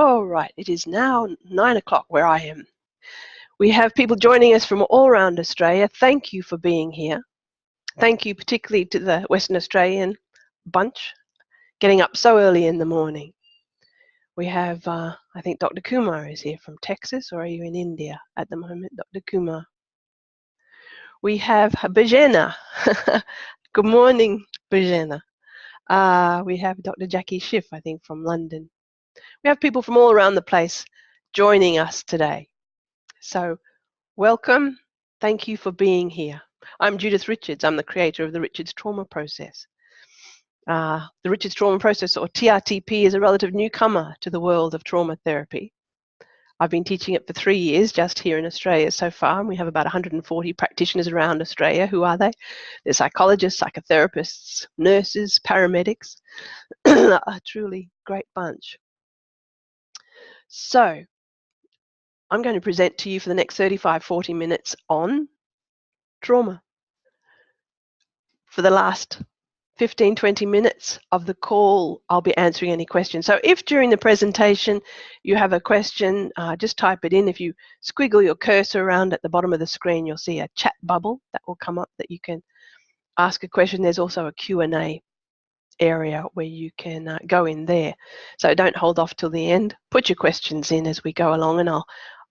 All right, it is now 9 o'clock where I am. We have people joining us from all around Australia. Thank you for being here. Thank you particularly to the Western Australian bunch, getting up so early in the morning. We have, I think Dr. Kumar is here from Texas, or are you in India at the moment, Dr. Kumar? We have Bajena. Good morning, Bajena. We have Dr. Jackie Schiff, I think, from London. We have people from all around the place joining us today. So welcome. Thank you for being here. I'm Judith Richards. I'm the creator of the Richards Trauma Process. The Richards Trauma Process, or TRTP, is a relative newcomer to the world of trauma therapy. I've been teaching it for 3 years just here in Australia so far, and we have about 140 practitioners around Australia. Who are they? They're psychologists, psychotherapists, nurses, paramedics, a truly great bunch. So I'm going to present to you for the next 35-40 minutes on trauma. For the last 15-20 minutes of the call, I'll be answering any questions. So if during the presentation you have a question, just type it in. If you squiggle your cursor around at the bottom of the screen, you'll see a chat bubble that will come up that you can ask a question. There's also a Q&A area where you can go in there. So don't hold off till the end. Put your questions in as we go along, and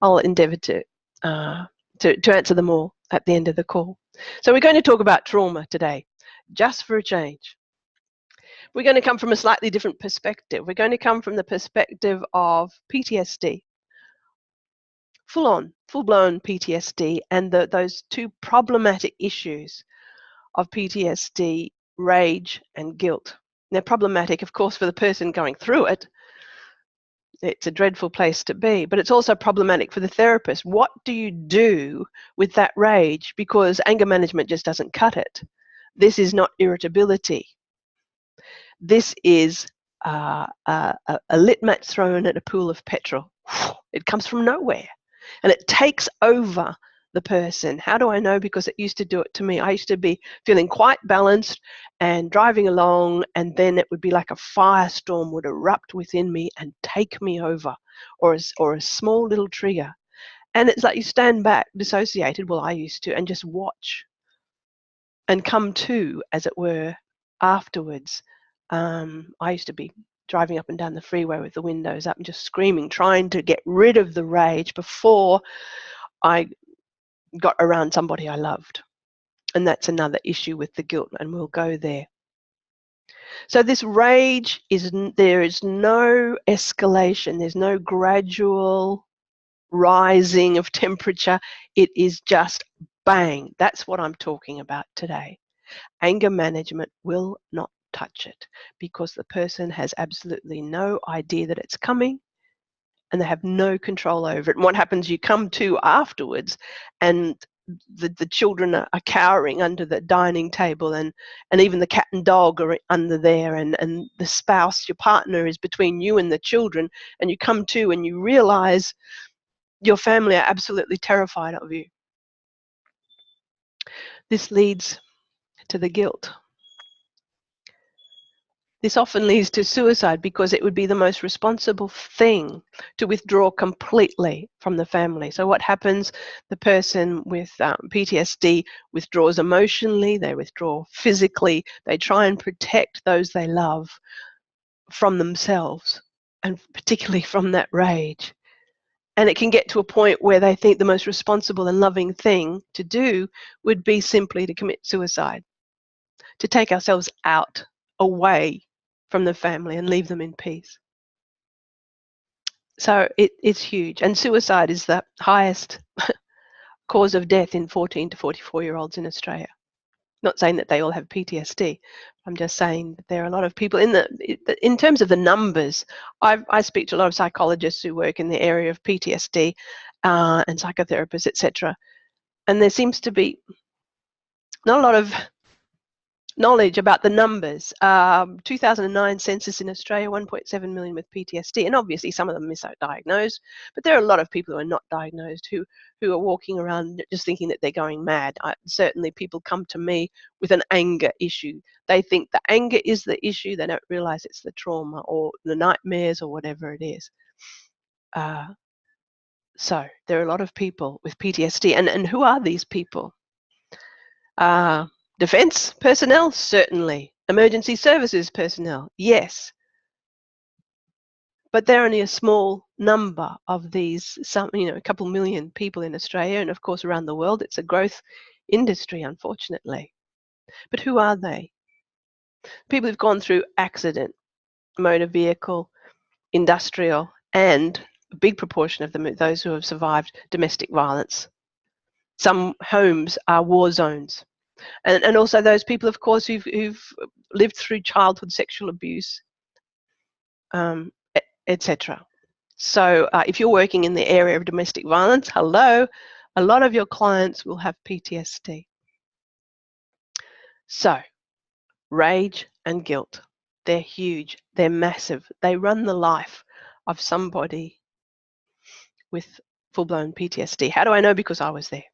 I'll endeavour to answer them all at the end of the call. So we're going to talk about trauma today, just for a change. We're going to come from a slightly different perspective. We're going to come from the perspective of PTSD, full-blown PTSD, and those two problematic issues of PTSD, rage and guilt. They're problematic, of course, for the person going through it. It's a dreadful place to be, but it's also problematic for the therapist. What do you do with that rage? Because anger management just doesn't cut it. This is not irritability. This is a lit match thrown at a pool of petrol. It comes from nowhere, and it takes over the person. How do I know? Because it used to do it to me. I used to be feeling quite balanced and driving along, and then it would be like a firestorm would erupt within me and take me over, or a small little trigger. And it's like you stand back, dissociated, well, I used to, and just watch and come to, as it were, afterwards. I used to be driving up and down the freeway with the windows up and just screaming, trying to get rid of the rage before I got around somebody I loved. And that's another issue with the guilt, and we'll go there. So this rage there is no escalation, there's no gradual rising of temperature. It is just bang. That's what I'm talking about today. Anger management will not touch it because the person has absolutely no idea that it's coming, and they have no control over it. And what happens, you come to afterwards, and the children are cowering under the dining table, and even the cat and dog are under there, and the spouse, your partner, is between you and the children, and you come to and you realize your family are absolutely terrified of you. This leads to the guilt. This often leads to suicide because it would be the most responsible thing to withdraw completely from the family. So what happens? The person with PTSD withdraws emotionally, they withdraw physically, they try and protect those they love from themselves, and particularly from that rage. And it can get to a point where they think the most responsible and loving thing to do would be simply to commit suicide, to take ourselves out, away from the family and leave them in peace. So it's huge. And suicide is the highest cause of death in 14 to 44-year-olds in Australia. Not saying that they all have PTSD. I'm just saying that there are a lot of people in terms of the numbers. I speak to a lot of psychologists who work in the area of PTSD and psychotherapists, etc. And there seems to be not a lot of knowledge about the numbers. 2009 census in Australia, 1.7 million with PTSD, and obviously some of them misdiagnosed, but there are a lot of people who are not diagnosed who are walking around just thinking that they're going mad. Certainly people come to me with an anger issue. They think the anger is the issue. They don't realize it's the trauma or the nightmares or whatever it is. So there are a lot of people with PTSD. And who are these people? Defense personnel, certainly. Emergency services personnel, yes. But they're only a small number of these, a couple million people in Australia, and of course around the world. It's a growth industry, unfortunately. But who are they? People who've gone through accident, motor vehicle, industrial, and a big proportion of them are those who have survived domestic violence. Some homes are war zones. And also those people, of course, who've lived through childhood sexual abuse, etc. So if you're working in the area of domestic violence, hello, a lot of your clients will have PTSD. So rage and guilt, they're huge, they're massive. They run the life of somebody with full-blown PTSD. How do I know? Because I was there.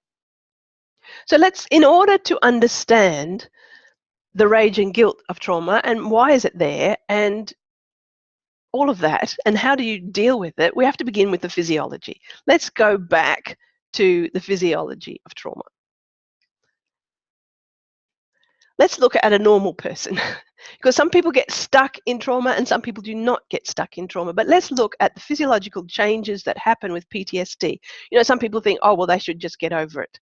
So in order to understand the rage and guilt of trauma and why is it there and all of that and how do you deal with it, we have to begin with the physiology. Let's go back to the physiology of trauma. Let's look at a normal person because some people get stuck in trauma and some people do not get stuck in trauma. But let's look at the physiological changes that happen with PTSD. Some people think, oh, well, they should just get over it.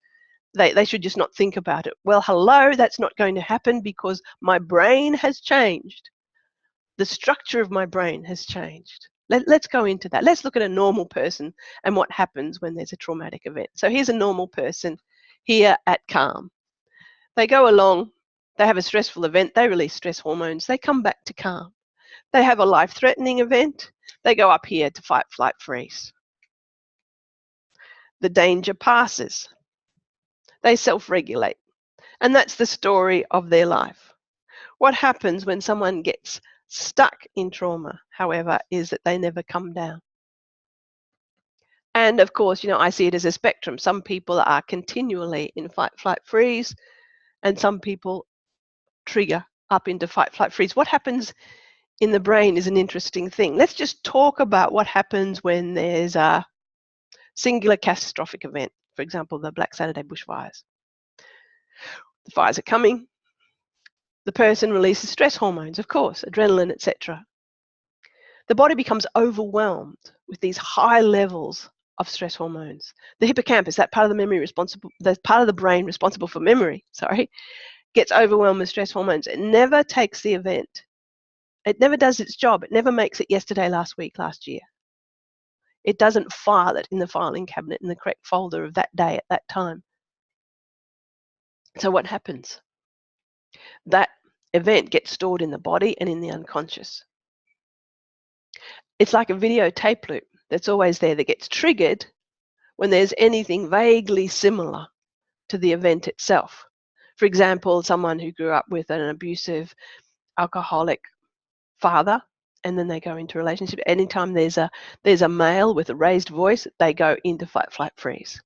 They should just not think about it. Well, hello, that's not going to happen because my brain has changed. The structure of my brain has changed. Let's go into that. Let's look at a normal person and what happens when there's a traumatic event. So here's a normal person here at calm. They go along, they have a stressful event, they release stress hormones, they come back to calm. They have a life-threatening event, they go up here to fight, flight, freeze. The danger passes. They self-regulate. And that's the story of their life. What happens when someone gets stuck in trauma, however, is that they never come down. And of course, I see it as a spectrum. Some people are continually in fight, flight, freeze, and some people trigger up into fight, flight, freeze. What happens in the brain is an interesting thing. Let's just talk about what happens when there's a singular catastrophic event. For example, the Black Saturday bushfires. The fires are coming. The person releases stress hormones, of course, adrenaline, etc. The body becomes overwhelmed with these high levels of stress hormones. The hippocampus, that part of the brain responsible for memory, gets overwhelmed with stress hormones. It never takes the event. It never does its job. It never makes it yesterday, last week, last year. It doesn't file it in the filing cabinet in the correct folder of that day at that time. So what happens? That event gets stored in the body and in the unconscious. It's like a videotape loop that's always there that gets triggered when there's anything vaguely similar to the event itself. For example, someone who grew up with an abusive, alcoholic father, and then they go into a relationship. Anytime there's a male with a raised voice, they go into fight, flight, freeze.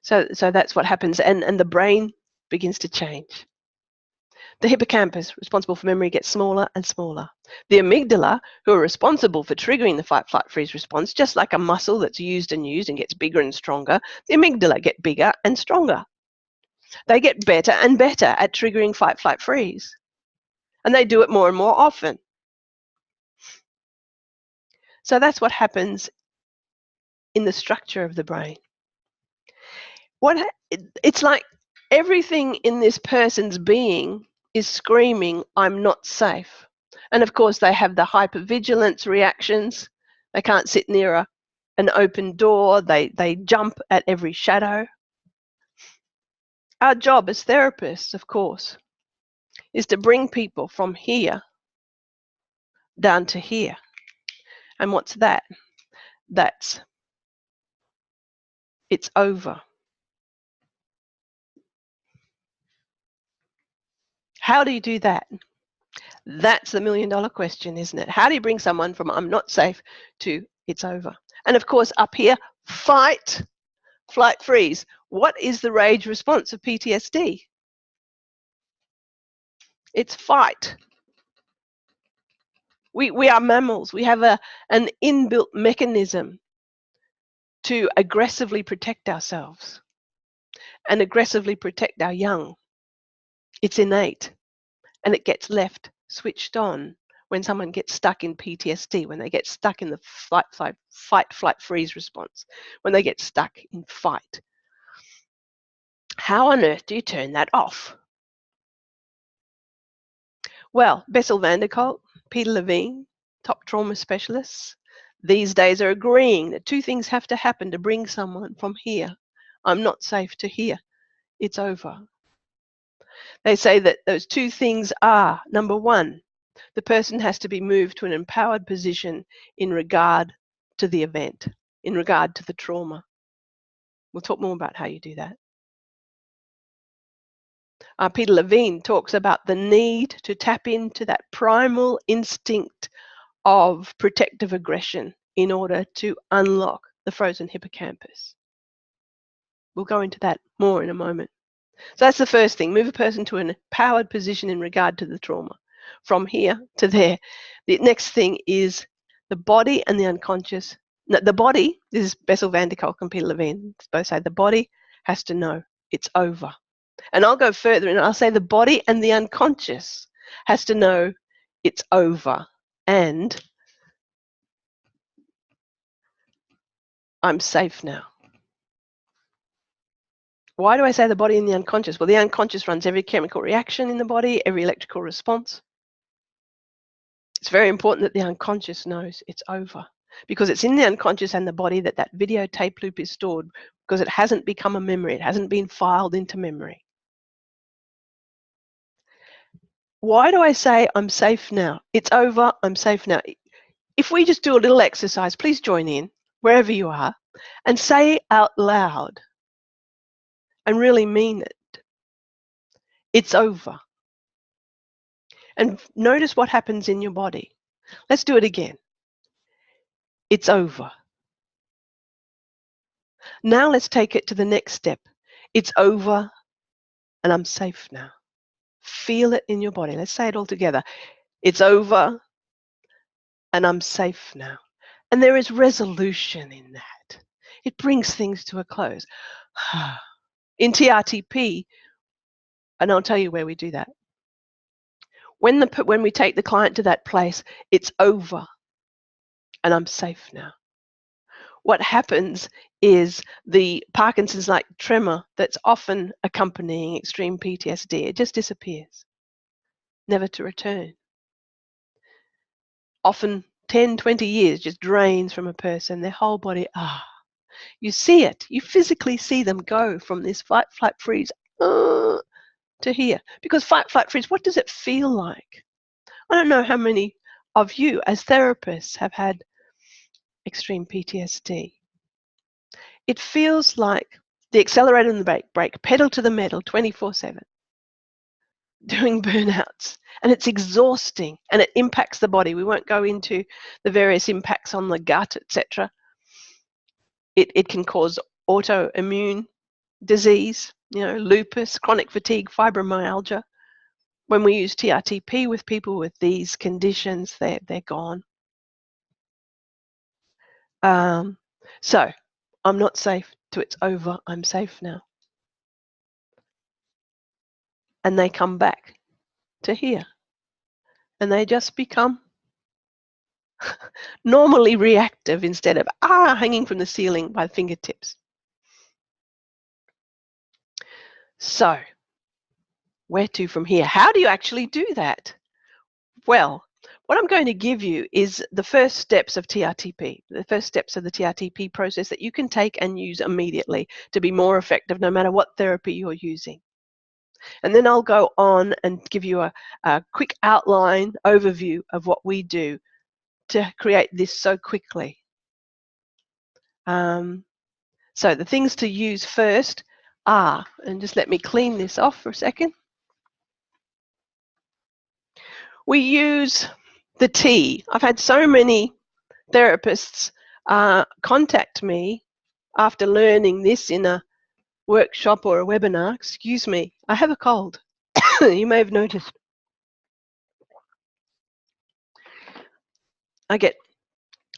So that's what happens, and the brain begins to change. The hippocampus, responsible for memory, gets smaller and smaller. The amygdala, who are responsible for triggering the fight, flight, freeze response, just like a muscle that's used and gets bigger and stronger, the amygdala get bigger and stronger. They get better and better at triggering fight, flight, freeze. And they do it more and more often. So that's what happens in the structure of the brain. It's like everything in this person's being is screaming, I'm not safe. And of course, they have the hypervigilance reactions. They can't sit near an open door. They jump at every shadow. Our job as therapists, of course, is to bring people from here down to here. And what's that? It's over. How do you do that? That's the million-dollar question, isn't it? How do you bring someone from I'm not safe to it's over? And of course, up here, fight, flight, freeze. What is the rage response of PTSD? It's fight. We are mammals. We have an inbuilt mechanism to aggressively protect ourselves and aggressively protect our young. It's innate, and it gets left switched on when someone gets stuck in PTSD, when they get stuck in the fight, flight, freeze response, when they get stuck in fight. How on earth do you turn that off? Well, Bessel van der Kolk, Peter Levine, top trauma specialists, these days are agreeing that two things have to happen to bring someone from here, I'm not safe, to here, it's over. They say that those two things are, number one, the person has to be moved to an empowered position in regard to the event, in regard to the trauma. We'll talk more about how you do that. Peter Levine talks about the need to tap into that primal instinct of protective aggression in order to unlock the frozen hippocampus. We'll go into that more in a moment. So that's the first thing, move a person to an empowered position in regard to the trauma. From here to there. The next thing is the body and the unconscious. No, the body, this is Bessel van der Kolk and Peter Levine, both say the body has to know it's over. And I'll go further and I'll say the body and the unconscious has to know it's over and I'm safe now. Why do I say the body and the unconscious? Well, the unconscious runs every chemical reaction in the body, every electrical response. It's very important that the unconscious knows it's over because it's in the unconscious and the body that that videotape loop is stored because it hasn't become a memory. It hasn't been filed into memory. Why do I say I'm safe now? It's over, I'm safe now. If we just do a little exercise, please join in wherever you are and say out loud and really mean it. It's over. And notice what happens in your body. Let's do it again. It's over. Now let's take it to the next step. It's over and I'm safe now. Feel it in your body. Let's say it all together. It's over and I'm safe now. And there is resolution in that. It brings things to a close. In TRTP, and I'll tell you where we do that. When we take the client to that place, it's over and I'm safe now. What happens is the Parkinson's-like tremor that's often accompanying extreme PTSD, it just disappears, never to return. Often 10, 20 years just drains from a person, their whole body, you see it, you physically see them go from this fight, flight, freeze to here. Because fight, flight, freeze, what does it feel like? I don't know how many of you as therapists have had extreme PTSD. It feels like the accelerator and the brake, pedal to the metal 24/7, doing burnouts. And it's exhausting and it impacts the body. We won't go into the various impacts on the gut, etc. It can cause autoimmune disease, lupus, chronic fatigue, fibromyalgia. When we use TRTP with people with these conditions, they're gone. So I'm not safe to it's over, I'm safe now. And they come back to here. And they just become normally reactive instead of hanging from the ceiling by the fingertips. So where to from here? How do you actually do that? Well, what I'm going to give you is the first steps of TRTP, the first steps of the TRTP process that you can take and use immediately to be more effective no matter what therapy you're using. And then I'll go on and give you a quick outline overview of what we do to create this so quickly. So the things to use first are, and just let me clean this off for a second. We use the T. I've had so many therapists contact me after learning this in a workshop or a webinar. Excuse me, I have a cold. You may have noticed. I get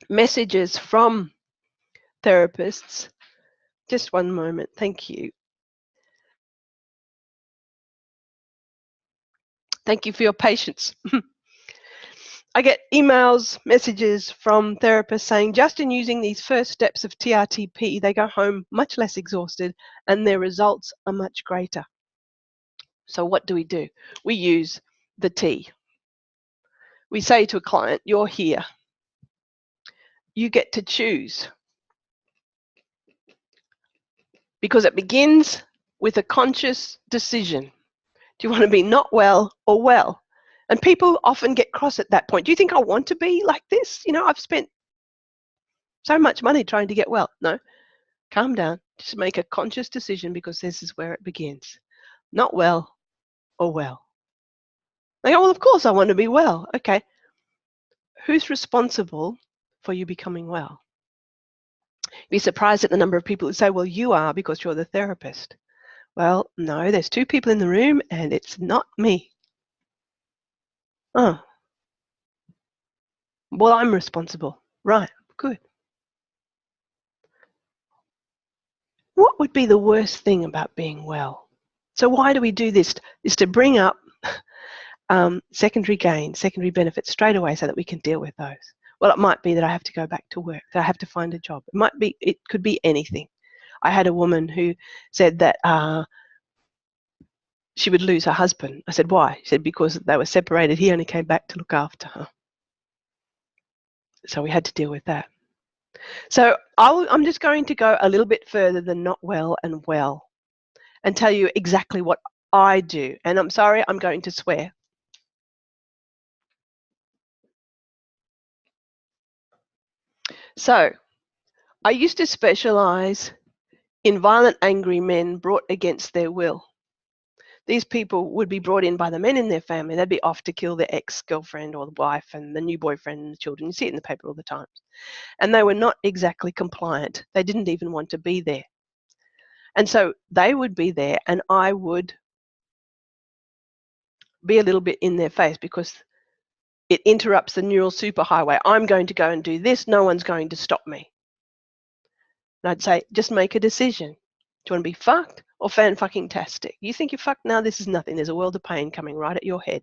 messages from therapists. Just one moment, thank you. Thank you for your patience. I get emails, messages from therapists saying just in using these first steps of TRTP, they go home much less exhausted and their results are much greater. So what do? We use the T. We say to a client, you're here. You get to choose. Because it begins with a conscious decision. Do you want to be not well or well? And people often get cross at that point. Do you think I want to be like this? You know, I've spent so much money trying to get well. No, calm down. Just make a conscious decision because this is where it begins. Not well or well. They go, well, of course I want to be well. Okay. Who's responsible for you becoming well? You'd be surprised at the number of people who say, well, you are because you're the therapist. Well, no, there's two people in the room and it's not me. Oh, well, I'm responsible. Right, good. What would be the worst thing about being well? So why do we do this? Is to bring up secondary gain, secondary benefits straight away so that we can deal with those. Well, it might be that I have to go back to work, that I have to find a job. It could be anything. I had a woman who said that she would lose her husband. I said, why? She said, because they were separated. He only came back to look after her. So we had to deal with that. So I'm just going to go a little bit further than not well and well and tell you exactly what I do. And I'm sorry, I'm going to swear. So I used to specialize in violent, angry men brought against their will. These people would be brought in by the men in their family. They'd be off to kill their ex-girlfriend or the wife and the new boyfriend and the children. You see it in the paper all the time. And they were not exactly compliant. They didn't even want to be there. And so they would be there and I would be a little bit in their face because it interrupts the neural superhighway. I'm going to go and do this. No one's going to stop me. And I'd say, just make a decision. Do you want to be fucked or fan-fucking-tastic? You think you're fucked now? This is nothing. There's a world of pain coming right at your head.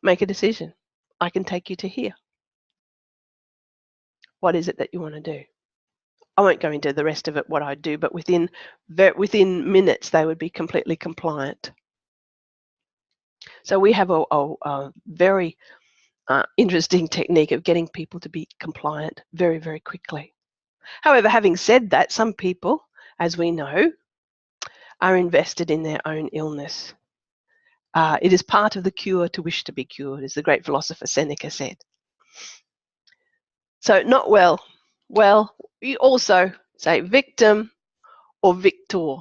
Make a decision. I can take you to here. What is it that you want to do? I won't go into the rest of it, what I do, but within minutes, they would be completely compliant. So we have a very interesting technique of getting people to be compliant very, very quickly. However, having said that, some people, as we know, are invested in their own illness. It is part of the cure to wish to be cured, as the great philosopher Seneca said. So not well. Well, you also say victim or victor.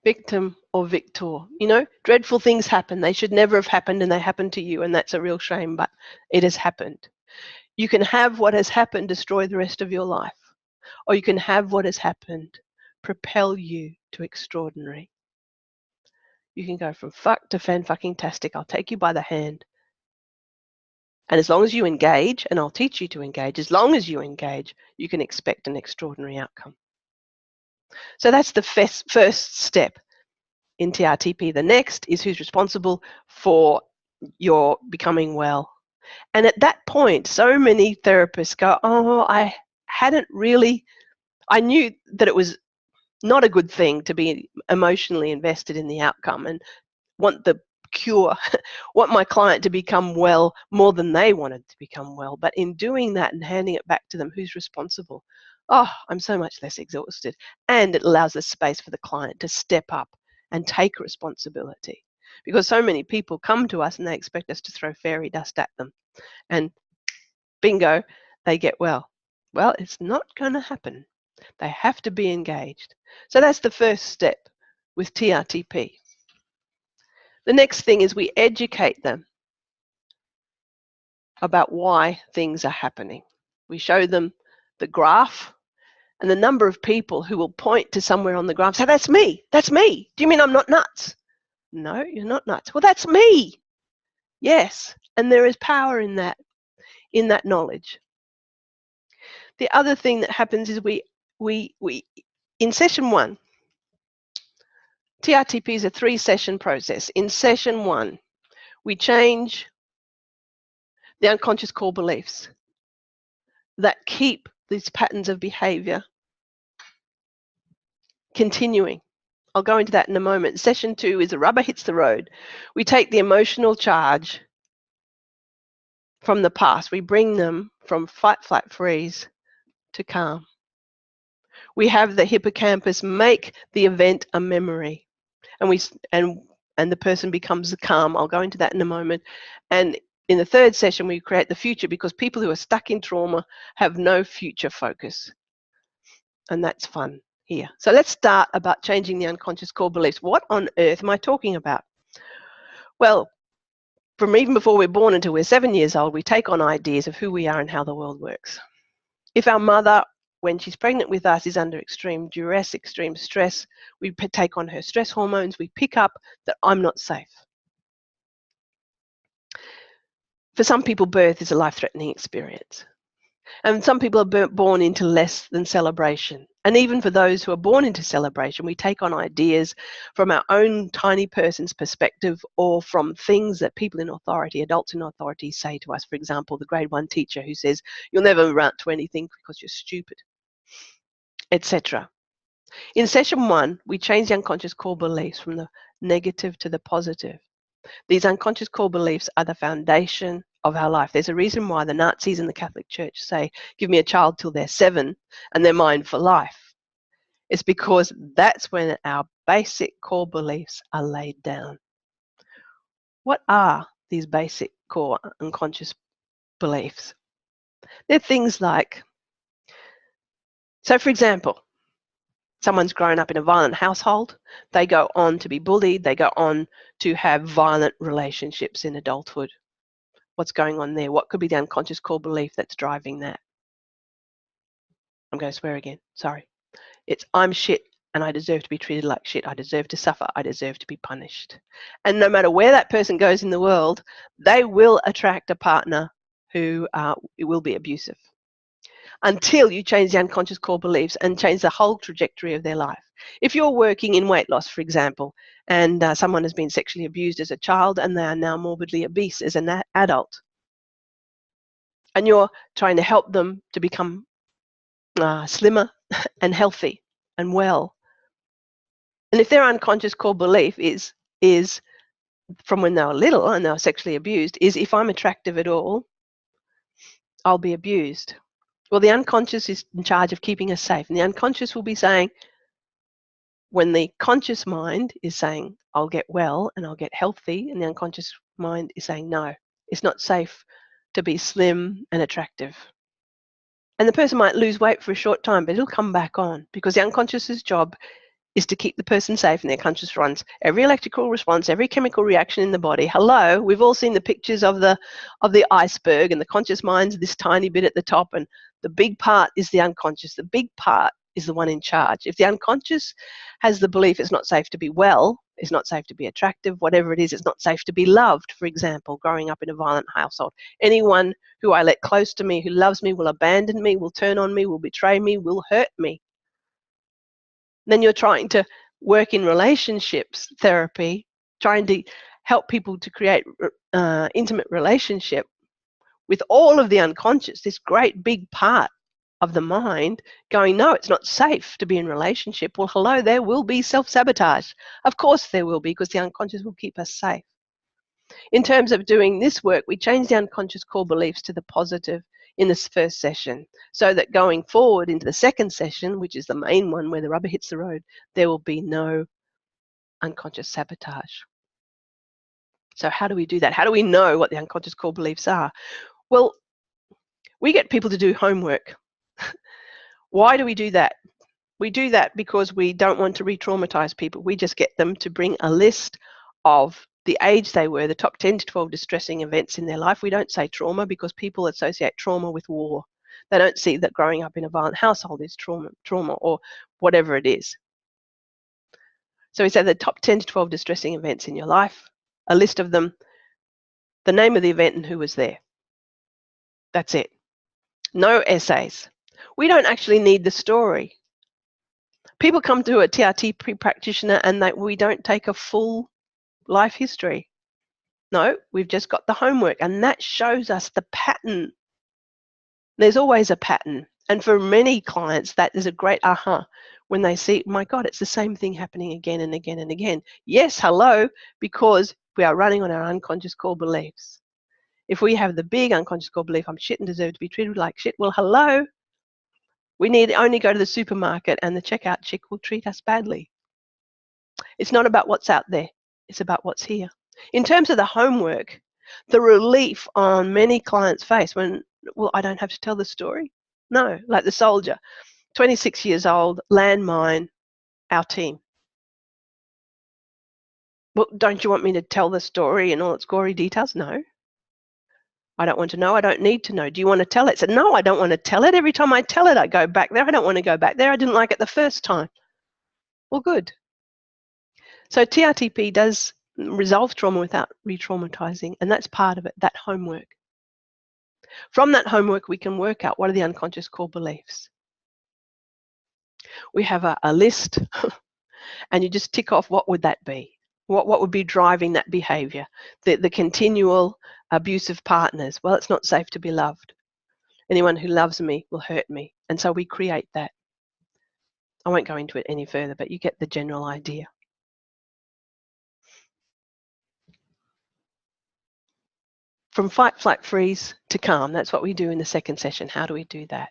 Victim or victor. You know, dreadful things happen. They should never have happened and they happen to you and that's a real shame, but it has happened. You can have what has happened destroy the rest of your life, or you can have what has happened propel you to extraordinary. You can go from fuck to fan-fucking-tastic. I'll take you by the hand. And as long as you engage, and I'll teach you to engage, as long as you engage, you can expect an extraordinary outcome. So that's the first step in TRTP. The next is who's responsible for your becoming well. And at that point, so many therapists go, oh, I knew that it was not a good thing to be emotionally invested in the outcome and want the cure, want my client to become well more than they wanted to become well. But in doing that and handing it back to them, who's responsible? Oh, I'm so much less exhausted. And it allows the space for the client to step up and take responsibility. Because so many people come to us and they expect us to throw fairy dust at them. And bingo, they get well. Well, it's not going to happen. They have to be engaged. So that's the first step with TRTP. The next thing is we educate them about why things are happening. We show them the graph and the number of people who will point to somewhere on the graph and say, that's me, that's me. Do you mean I'm not nuts? No, you're not nuts. Well, that's me. Yes. And there is power in that knowledge. The other thing that happens is we in session 1, TRTP is a 3-session process. In session 1, we change the unconscious core beliefs that keep these patterns of behavior continuing. I'll go into that in a moment. Session 2 is the rubber hits the road. We take the emotional charge from the past. We bring them from fight, flight, freeze to calm. We have the hippocampus make the event a memory, and the person becomes calm. I'll go into that in a moment. And in the 3rd session, we create the future, because people who are stuck in trauma have no future focus. And that's fun here. So let's start about changing the unconscious core beliefs. What on earth am I talking about? Well, from even before we're born until we're 7 years old, we take on ideas of who we are and how the world works. If our mother, when she's pregnant with us, is under extreme duress, extreme stress, we take on her stress hormones. We pick up that I'm not safe. For some people, birth is a life-threatening experience. And some people are born into less than celebration. And even for those who are born into celebration, we take on ideas from our own tiny person's perspective, or from things that people in authority, adults in authority, say to us. For example, the grade 1 teacher who says, you'll never amount to anything because you're stupid, etc. In session 1, we change the unconscious core beliefs from the negative to the positive. These unconscious core beliefs are the foundation of our life. There's a reason why the Nazis and the Catholic Church say, give me a child till they're 7 and they're mine for life. It's because that's when our basic core beliefs are laid down. What are these basic core unconscious beliefs? They're things like, so for example, someone's grown up in a violent household, they go on to be bullied, they go on to have violent relationships in adulthood. What's going on there? What could be the unconscious core belief that's driving that? I'm going to swear again, sorry. It's I'm shit and I deserve to be treated like shit. I deserve to suffer. I deserve to be punished. And no matter where that person goes in the world, they will attract a partner who will be abusive, until you change the unconscious core beliefs and change the whole trajectory of their life. If you're working in weight loss, for example, and someone has been sexually abused as a child and they are now morbidly obese as an adult, and you're trying to help them to become slimmer and healthy and well, and if their unconscious core belief is from when they were little and they were sexually abused, is if I'm attractive at all, I'll be abused. Well, the unconscious is in charge of keeping us safe. And the unconscious will be saying, when the conscious mind is saying, I'll get well and I'll get healthy, and the unconscious mind is saying, no, it's not safe to be slim and attractive. And the person might lose weight for a short time, but it'll come back on, because the unconscious's job is to keep the person safe, and their conscious runs every electrical response, every chemical reaction in the body. Hello, we've all seen the pictures of the iceberg, and the conscious mind's this tiny bit at the top, and the big part is the unconscious. The big part is the one in charge. If the unconscious has the belief it's not safe to be well, it's not safe to be attractive, whatever it is, it's not safe to be loved, for example, growing up in a violent household. Anyone who I let close to me, who loves me, will abandon me, will turn on me, will betray me, will hurt me. Then you're trying to work in relationships therapy, trying to help people to create intimate relationship with all of the unconscious, this great big part of the mind going, no, it's not safe to be in relationship. Well, hello, there will be self-sabotage. Of course there will be, because the unconscious will keep us safe. In terms of doing this work, we change the unconscious core beliefs to the positive in this first session, so that going forward into the second session, which is the main one where the rubber hits the road, there will be no unconscious sabotage. So how do we do that? How do we know what the unconscious core beliefs are? Well, we get people to do homework. Why do we do that? We do that because we don't want to re-traumatize people. We just get them to bring a list of the age they were, the top 10 to 12 distressing events in their life. We don't say trauma, because people associate trauma with war. They don't see that growing up in a violent household is trauma or whatever it is. So we say the top 10 to 12 distressing events in your life, a list of them, the name of the event and who was there. That's it. No essays. We don't actually need the story. People come to a TRTP practitioner and we don't take a full life history. No, we've just got the homework, and that shows us the pattern. There's always a pattern. And for many clients, that is a great aha when they see, my God, it's the same thing happening again and again and again. Yes, hello, because we are running on our unconscious core beliefs. If we have the big unconscious core belief, I'm shit and deserve to be treated like shit, well, hello. We need only go to the supermarket and the checkout chick will treat us badly. It's not about what's out there. It's about what's here. In terms of the homework, the relief on many clients' face when, well, I don't have to tell the story. No, like the soldier, 26 years old, landmine, our team. Well, don't you want me to tell the story in all its gory details? No. I don't want to know. I don't need to know. Do you want to tell it? I said, no, I don't want to tell it. Every time I tell it, I go back there. I don't want to go back there. I didn't like it the first time. Well, good. So TRTP does resolve trauma without re-traumatising, and that's part of it, that homework. From that homework, we can work out what are the unconscious core beliefs. We have a list, and you just tick off what would that be. What would be driving that behaviour? The continual abusive partners. Well, it's not safe to be loved. Anyone who loves me will hurt me. And so we create that. I won't go into it any further, but you get the general idea. From fight, flight, freeze to calm. That's what we do in the second session. How do we do that?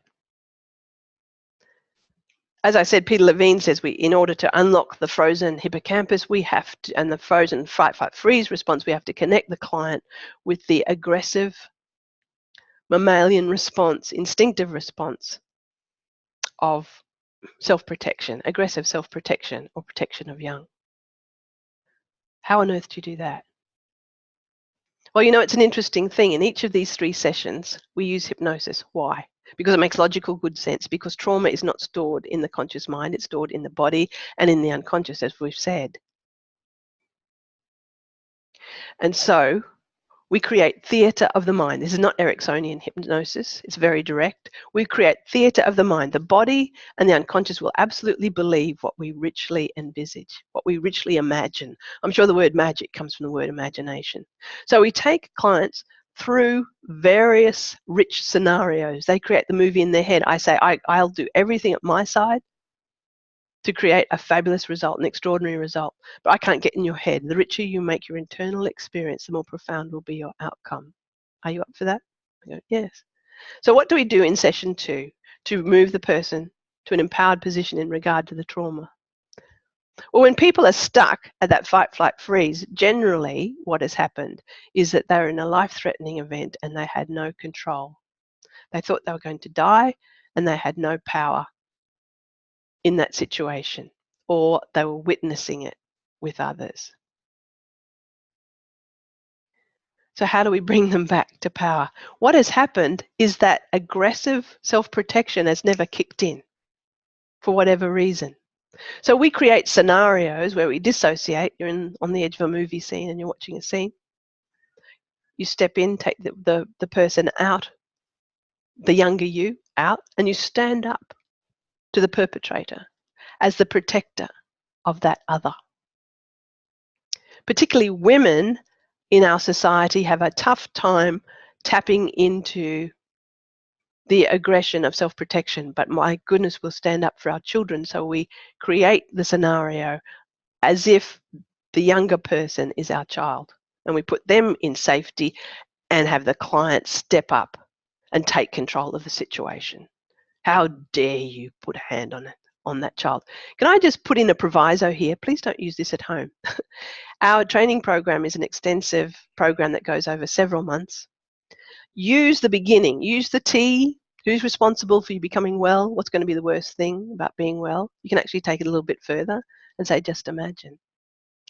As I said, Peter Levine says in order to unlock the frozen hippocampus, we have to, and the frozen fight, flight, freeze response, we have to connect the client with the aggressive mammalian response, instinctive response of self-protection, aggressive self-protection or protection of young. How on earth do you do that? Well, you know, it's an interesting thing. In each of these 3 sessions, we use hypnosis. Why? Because it makes logical good sense, because trauma is not stored in the conscious mind, it's stored in the body and in the unconscious, as we've said. And so we create theatre of the mind. This is not Ericksonian hypnosis. It's very direct. We create theatre of the mind. The body and the unconscious will absolutely believe what we richly envisage, what we richly imagine. I'm sure the word magic comes from the word imagination. So we take clients through various rich scenarios. They create the movie in their head. I say, I'll do everything at my side to create a fabulous result, an extraordinary result. But I can't get in your head. The richer you make your internal experience, the more profound will be your outcome. Are you up for that? I go, yes. So what do we do in session 2 to move the person to an empowered position in regard to the trauma? Well, when people are stuck at that fight, flight, freeze, generally what has happened is that they're in a life-threatening event and they had no control. They thought they were going to die and they had no power in that situation, or they were witnessing it with others. So how do we bring them back to power? What has happened is that aggressive self-protection has never kicked in for whatever reason. So we create scenarios where we dissociate. You're on the edge of a movie scene and you're watching a scene. You step in, take the person out, the younger you out, and you stand up to the perpetrator as the protector of that other. Particularly women in our society have a tough time tapping into the aggression of self-protection, but my goodness, we'll stand up for our children. So we create the scenario as if the younger person is our child, and we put them in safety and have the client step up and take control of the situation. How dare you put a hand on that child? Can I just put in a proviso here? Please don't use this at home. Our training program is an extensive program that goes over several months. Use the beginning, use the T, who's responsible for you becoming well, what's going to be the worst thing about being well. You can actually take it a little bit further and say, just imagine.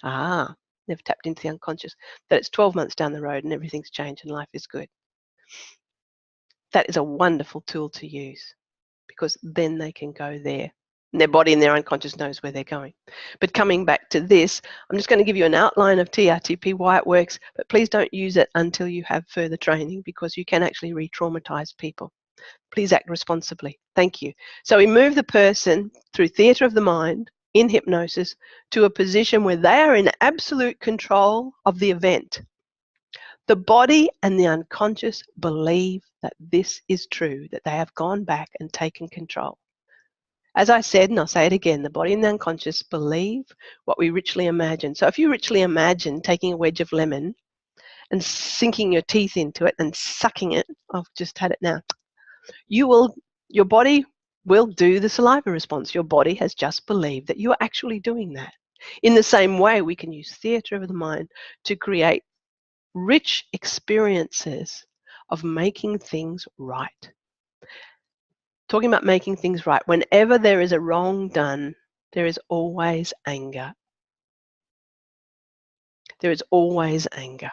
They've tapped into the unconscious, that it's 12 months down the road and everything's changed and life is good. That is a wonderful tool to use, because then they can go there And their body and their unconscious knows where they're going. But coming back to this, I'm just going to give you an outline of TRTP, why it works, but please don't use it until you have further training, because you can actually re-traumatize people. Please act responsibly. Thank you. So we move the person through theatre of the mind in hypnosis to a position where they are in absolute control of the event. The body and the unconscious believe that this is true, that they have gone back and taken control. As I said, and I'll say it again, the body and the unconscious believe what we richly imagine. So if you richly imagine taking a wedge of lemon and sinking your teeth into it and sucking it, I've just had it now, your body will do the saliva response. Your body has just believed that you are actually doing that. In the same way, we can use theatre of the mind to create rich experiences of making things right. Talking about making things right, whenever there is a wrong done, there is always anger. There is always anger.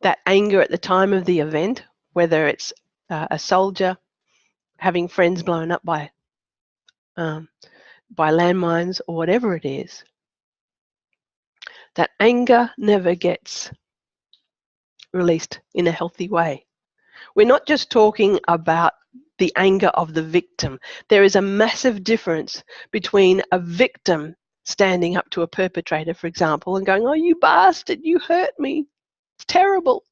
That anger at the time of the event, whether it's a soldier having friends blown up by landmines or whatever it is, that anger never gets released in a healthy way. We're not just talking about the anger of the victim. There is a massive difference between a victim standing up to a perpetrator, for example, and going, "Oh, you bastard, you hurt me. It's terrible."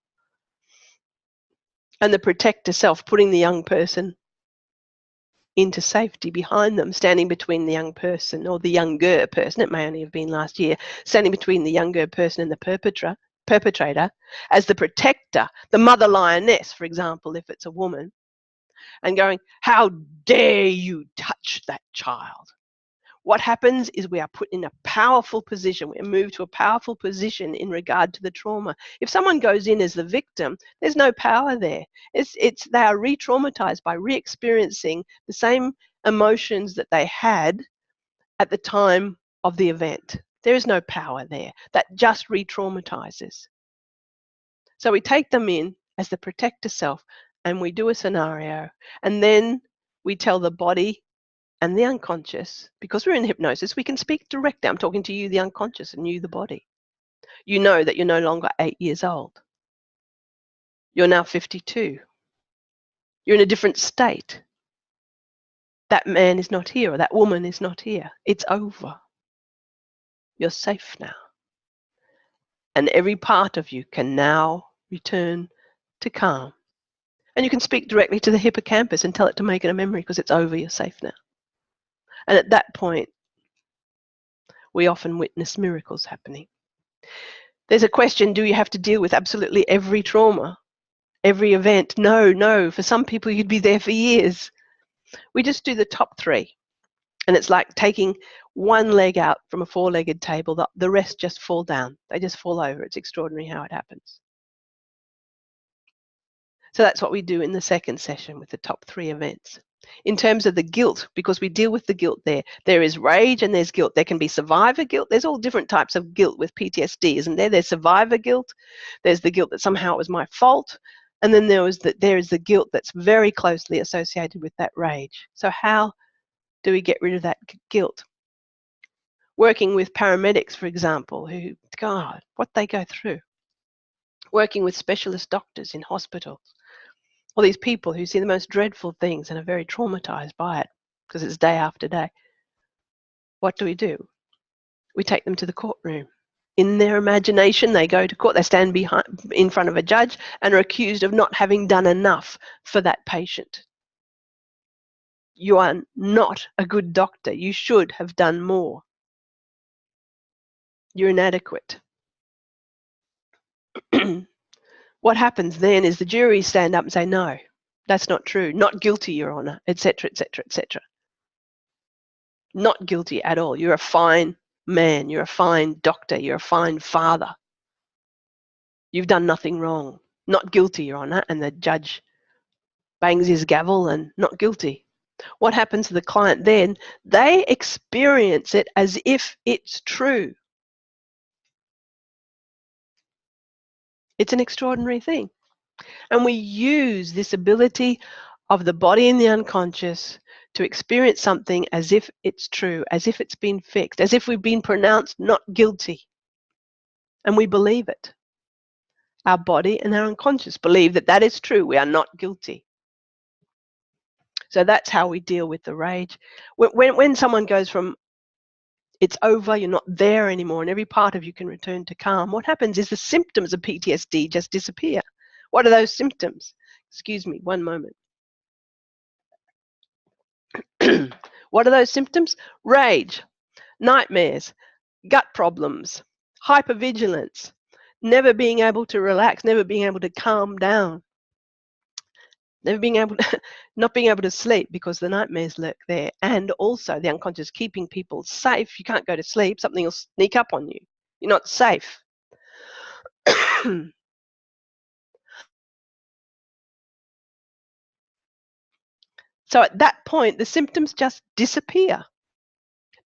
And the protector self putting the young person into safety behind them, standing between the young person or the younger person, it may only have been last year, standing between the younger person and the perpetrator as the protector, the mother lioness, for example, if it's a woman, and going, "How dare you touch that child?" What happens is we are put in a powerful position. We are moved to a powerful position in regard to the trauma. If someone goes in as the victim, there's no power there. They are re-traumatized by re-experiencing the same emotions that they had at the time of the event. There is no power there. That just re-traumatizes. So we take them in as the protector self and we do a scenario, and then we tell the body and the unconscious, because we're in hypnosis, we can speak directly. I'm talking to you, the unconscious, and you, the body. You know that you're no longer 8 years old. You're now 52. You're in a different state. That man is not here, or that woman is not here. It's over. You're safe now. And every part of you can now return to calm. And you can speak directly to the hippocampus and tell it to make it a memory, because it's over, you're safe now. And at that point, we often witness miracles happening. There's a question, do you have to deal with absolutely every trauma, every event? No. For some people, you'd be there for years. We just do the top 3. And it's like taking one leg out from a 4-legged table. The rest just fall down. They just fall over. It's extraordinary how it happens. So that's what we do in the second session with the top 3 events. In terms of the guilt, because we deal with the guilt there is rage and there's guilt. There can be survivor guilt. There's all different types of guilt with PTSD, isn't there? There's survivor guilt. There's the guilt that somehow it was my fault. And then there is the guilt that's very closely associated with that rage. So how do we get rid of that guilt? Working with paramedics, for example, who, God, what they go through. Working with specialist doctors in hospitals. All these people who see the most dreadful things and are very traumatized by it because it's day after day. What do? We take them to the courtroom. In their imagination, they go to court. They stand in front of a judge and are accused of not having done enough for that patient. You are not a good doctor. You should have done more. You're inadequate. What happens then is the jury stand up and say, "No, that's not true. Not guilty, Your Honour," etc., etc., etc. Not guilty at all. You're a fine man. You're a fine doctor. You're a fine father. You've done nothing wrong. Not guilty, Your Honour. And the judge bangs his gavel and not guilty. What happens to the client then? They experience it as if it's true. It's an extraordinary thing. And we use this ability of the body and the unconscious to experience something as if it's true, as if it's been fixed, as if we've been pronounced not guilty. And we believe it. Our body and our unconscious believe that that is true. We are not guilty. So that's how we deal with the rage. When someone goes from it's over, you're not there anymore, and every part of you can return to calm, what happens is the symptoms of PTSD just disappear. What are those symptoms? Excuse me, one moment. What are those symptoms? Rage, nightmares, gut problems, hypervigilance, never being able to relax, never being able to calm down, never being able to, not being able to sleep because the nightmares lurk there, and also the unconscious keeping people safe. You can't go to sleep, something will sneak up on you. You're not safe. So at that point, the symptoms just disappear.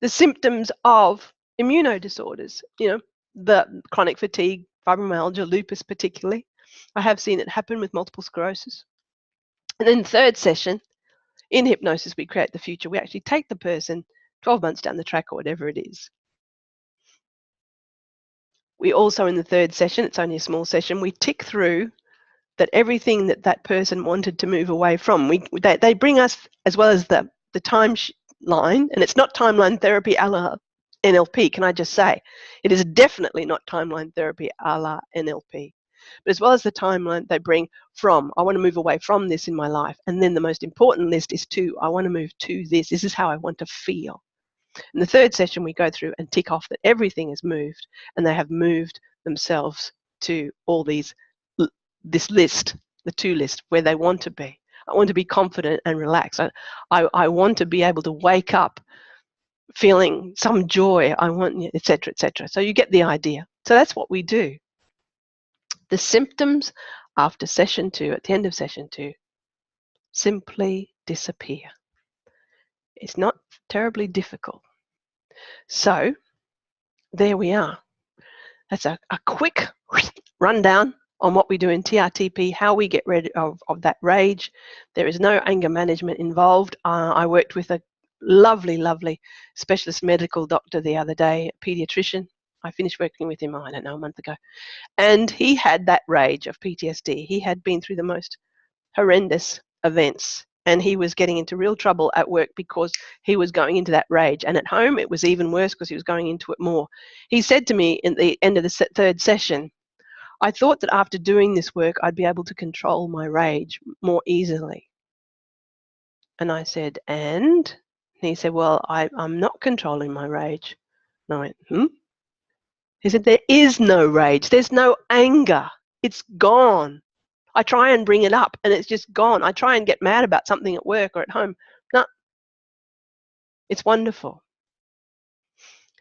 The symptoms of immunodisorders, the chronic fatigue, fibromyalgia, lupus particularly. I have seen it happen with multiple sclerosis. And then third session, in hypnosis, we create the future. We actually take the person 12 months down the track or whatever it is. We also, in the third session, it's only a small session, we tick through that everything that person wanted to move away from. They bring us, as well as the timeline, and it's not timeline therapy a la NLP, can I just say. It is definitely not timeline therapy a la NLP. But as well as the timeline, they bring from, I want to move away from this in my life. And then the most important list is to, I want to move to this. This is how I want to feel. In the third session, we go through and tick off that everything is moved, and they have moved themselves to all this list, the to list, where they want to be. I want to be confident and relaxed. I want to be able to wake up feeling some joy. I want, etc., etc. So you get the idea. So that's what we do. The symptoms after session 2, at the end of session 2, simply disappear. It's not terribly difficult. So there we are. That's a quick rundown on what we do in TRTP, how we get rid of that rage. There is no anger management involved. I worked with a lovely, lovely specialist medical doctor the other day, a pediatrician. I finished working with him, I don't know, a month ago. And he had that rage of PTSD. He had been through the most horrendous events, and he was getting into real trouble at work because he was going into that rage. And at home, it was even worse because he was going into it more. He said to me at the end of the third session, I thought that after doing this work, I'd be able to control my rage more easily. And I said, and? He said, well, I'm not controlling my rage. And I went, He said, there is no rage. There's no anger. It's gone. I try and bring it up and it's just gone. I try and get mad about something at work or at home. No, it's wonderful.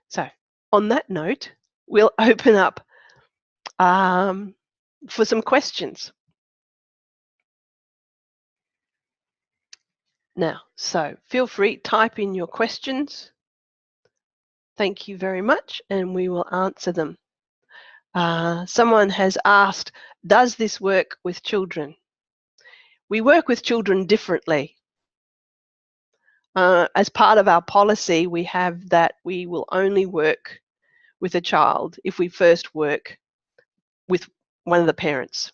So on that note, we'll open up for some questions. Now, so feel free, type in your questions. Thank you very much, and we will answer them. Someone has asked, does this work with children? We work with children differently. As part of our policy, we have that we will only work with a child if we first work with one of the parents.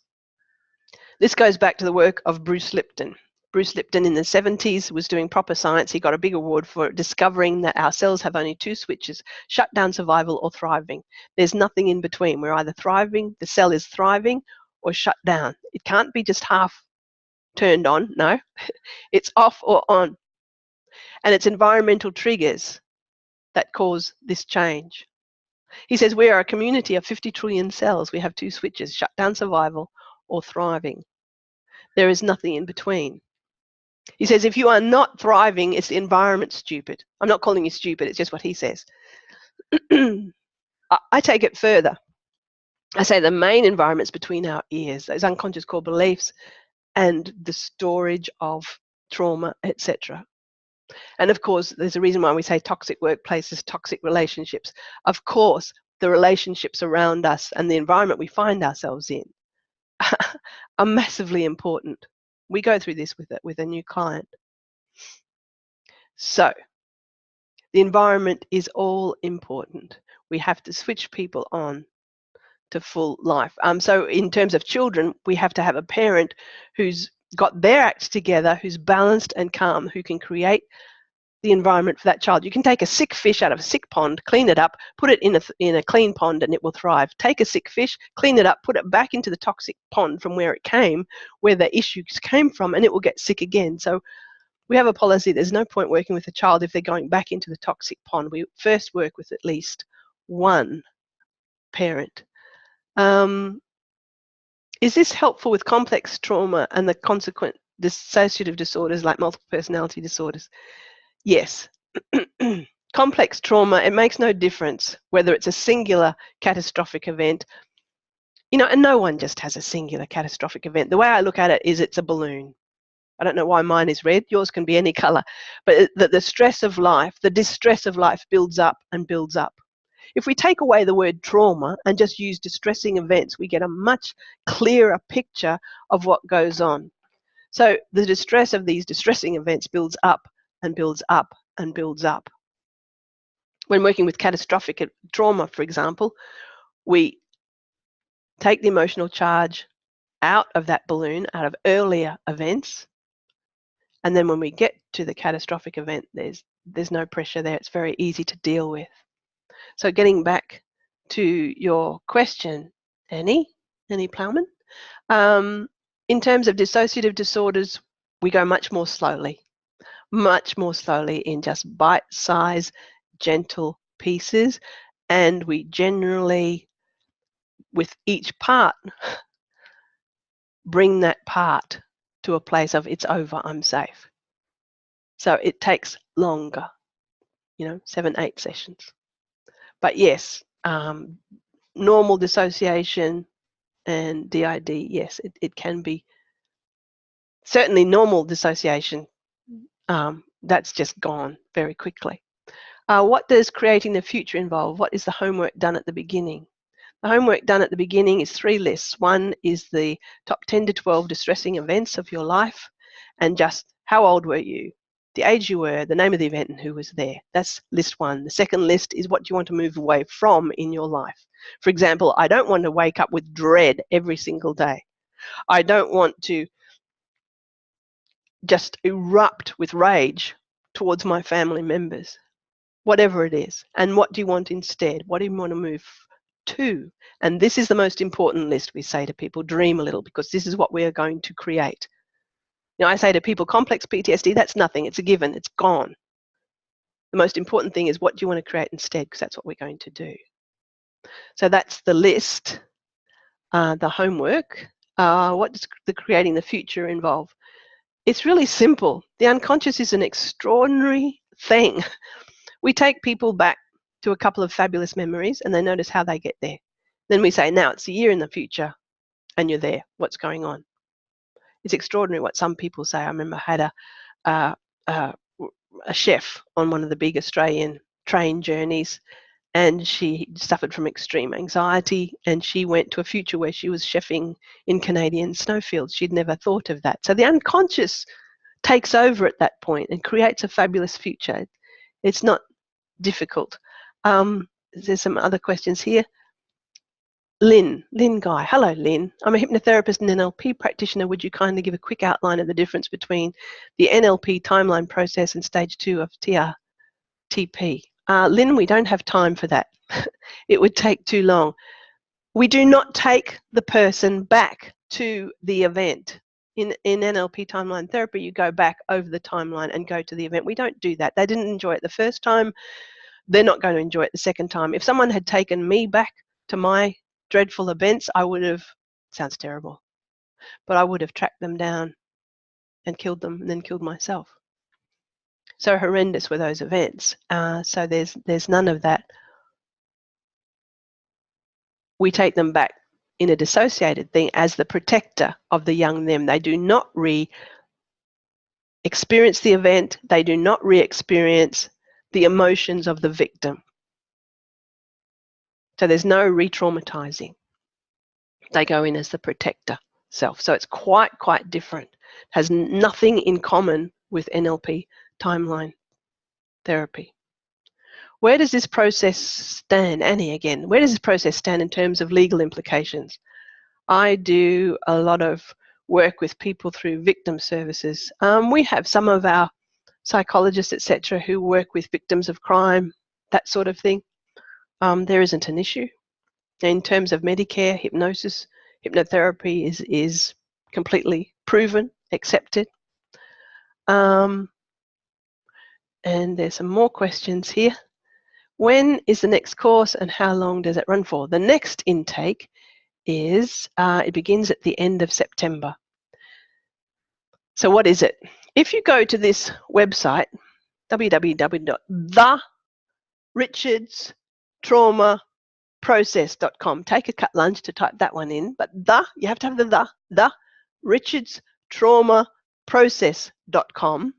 This goes back to the work of Bruce Lipton. Bruce Lipton in the 70s was doing proper science. He got a big award for discovering that our cells have only 2 switches, shut down, survival, or thriving. There's nothing in between. We're either thriving, the cell is thriving, or shut down. It can't be just half turned on, no. It's off or on. And it's environmental triggers that cause this change. He says we are a community of 50 trillion cells. We have 2 switches, shut down, survival, or thriving. There is nothing in between. He says if you are not thriving, it's the environment stupid. I'm not calling you stupid, it's just what he says. I take it further. I say the main environment's between our ears, those unconscious core beliefs and the storage of trauma, etc. And of course, there's a reason why we say toxic workplaces, toxic relationships. Of course, the relationships around us and the environment we find ourselves in are massively important. We go through this with a new client. So the environment is all important. We have to switch people on to full life. So in terms of children, we have to have a parent who's got their acts together, who's balanced and calm, who can create the environment for that child. You can take a sick fish out of a sick pond, clean it up, put it in a clean pond, and it will thrive. Take a sick fish, clean it up, put it back into the toxic pond from where it came, where the issues came from, and it will get sick again. So we have a policy, there's no point working with a child if they're going back into the toxic pond. We first work with at least one parent. Is this helpful with complex trauma and the consequent dissociative disorders like multiple personality disorders? Yes. Complex trauma, it makes no difference whether it's a singular catastrophic event. You know, and no one just has a singular catastrophic event. The way I look at it is it's a balloon. I don't know why mine is red. Yours can be any color. But the stress of life, the distress of life builds up and builds up. If we take away the word trauma and just use distressing events, we get a much clearer picture of what goes on. So the distress of these distressing events builds up and builds up and builds up. When working with catastrophic trauma, for example, we take the emotional charge out of that balloon, out of earlier events, and then when we get to the catastrophic event, there's no pressure there. It's very easy to deal with. So getting back to your question, Annie Plowman, in terms of dissociative disorders, we go much more slowly in just bite-sized, gentle pieces, and we generally, with each part, bring that part to a place of it's over, I'm safe. So it takes longer, 7, 8 sessions. But yes, normal dissociation and DID, yes, it can be. Certainly normal dissociation, that's just gone very quickly. What does creating the future involve? What is the homework done at the beginning? The homework done at the beginning is 3 lists. One is the top 10 to 12 distressing events of your life, and just how old were you, the age you were, the name of the event, and who was there. That's list 1. The second list is what you want to move away from in your life. For example, I don't want to wake up with dread every single day. I don't want to just erupt with rage towards my family members, whatever it is. And what do you want instead? What do you want to move to? And this is the most important list. We say to people, dream a little, because this is what we are going to create. I say to people, complex PTSD, that's nothing. It's a given. It's gone. The most important thing is what do you want to create instead, because that's what we're going to do. So that's the list, the homework. What does the creating the future involve? It's really simple. The unconscious is an extraordinary thing. We take people back to a couple of fabulous memories and they notice how they get there. Then we say, now it's a year in the future and you're there. What's going on? It's extraordinary what some people say. I remember I had a chef on one of the big Australian train journeys, and she suffered from extreme anxiety, and she went to a future where she was chefing in Canadian snowfields. She'd never thought of that. So the unconscious takes over at that point and creates a fabulous future. It's not difficult. There's some other questions here. Lynn Guy. Hello, Lynn. I'm a hypnotherapist and NLP practitioner. Would you kindly give a quick outline of the difference between the NLP timeline process and stage 2 of TRTP? Lynn, we don't have time for that. It would take too long. We do not take the person back to the event. In NLP timeline therapy, you go back over the timeline and go to the event. We don't do that. They didn't enjoy it the first time. They're not going to enjoy it the second time. If someone had taken me back to my dreadful events, I would have, sounds terrible, but I would have tracked them down and killed them and then killed myself. So horrendous were those events. So there's none of that. We take them back in a dissociated thing as the protector of the young them. They do not re-experience the event. They do not re-experience the emotions of the victim. So there's no re-traumatising. They go in as the protector self. So it's quite different. It has nothing in common with NLP timeline therapy. Where does this process stand, Annie again, where does this process stand in terms of legal implications? I do a lot of work with people through victim services. We have some of our psychologists, etc., who work with victims of crime, that sort of thing. There isn't an issue. In terms of Medicare, hypnosis, hypnotherapy is completely proven, accepted. And there's some more questions here. When is the next course and how long does it run for? The next intake is, it begins at the end of September. So what is it? If you go to this website, www.therichardstraumaprocess.com, take a cut lunch to type that one in, but you have to have the richardstraumaprocess.com,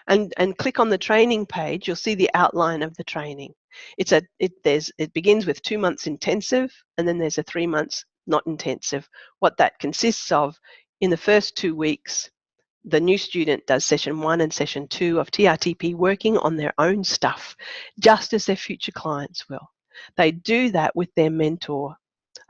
and click on the training page. You'll see the outline of the training. It begins with 2 months intensive, and then there's a 3 months not intensive. What that consists of, in the first 2 weeks, the new student does session 1 and session 2 of TRTP, working on their own stuff, just as their future clients will. They do that with their mentor.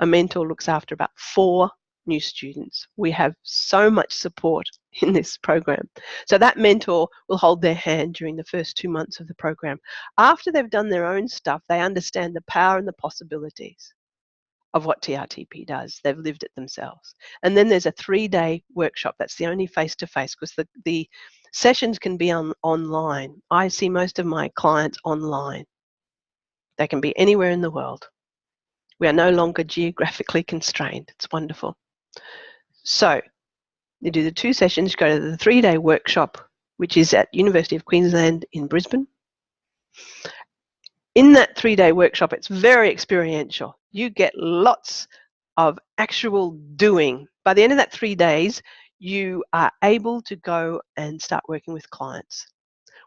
A mentor looks after about 4 new students. We have so much support in this program. So that mentor will hold their hand during the first 2 months of the program. After they've done their own stuff, they understand the power and the possibilities of what TRTP does. They've lived it themselves. And then there's a 3-day workshop. That's the only face-to-face, because the sessions can be online. I see most of my clients online. They can be anywhere in the world. We are no longer geographically constrained. It's wonderful. So you do the 2 sessions, go to the 3-day workshop, which is at University of Queensland in Brisbane. In that 3-day workshop, it's very experiential. You get lots of actual doing. By the end of that 3 days, you are able to go and start working with clients.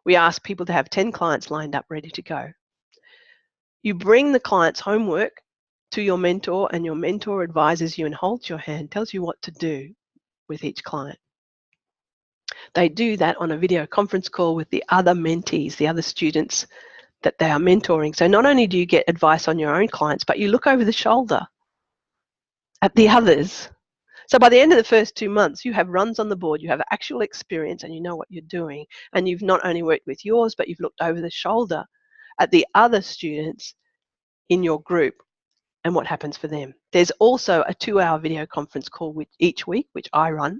We ask people to have 10 clients lined up, ready to go. You bring the client's homework to your mentor, and your mentor advises you and holds your hand, tells you what to do with each client. They do that on a video conference call with the other mentees, the other students that they are mentoring. So not only do you get advice on your own clients, but you look over the shoulder at the others. So by the end of the first 2 months, you have runs on the board, you have actual experience, and you know what you're doing. And you've not only worked with yours, but you've looked over the shoulder at the other students in your group and what happens for them. There's also a 2-hour video conference call each week, which I run,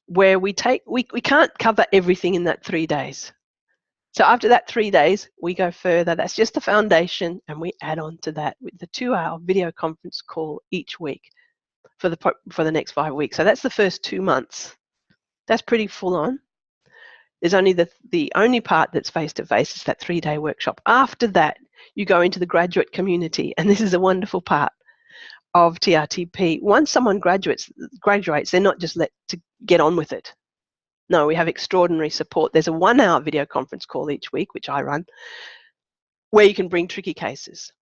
where we can't cover everything in that 3 days. So after that 3 days, we go further. That's just the foundation, and we add on to that with the 2-hour video conference call each week for the next 5 weeks. So that's the first 2 months. That's pretty full on. There's only the only part that's face-to-face is that 3-day workshop. After that, you go into the graduate community, and this is a wonderful part of TRTP. Once someone graduates, they're not just let to get on with it. No, we have extraordinary support. There's a 1-hour video conference call each week, which I run, where you can bring tricky cases.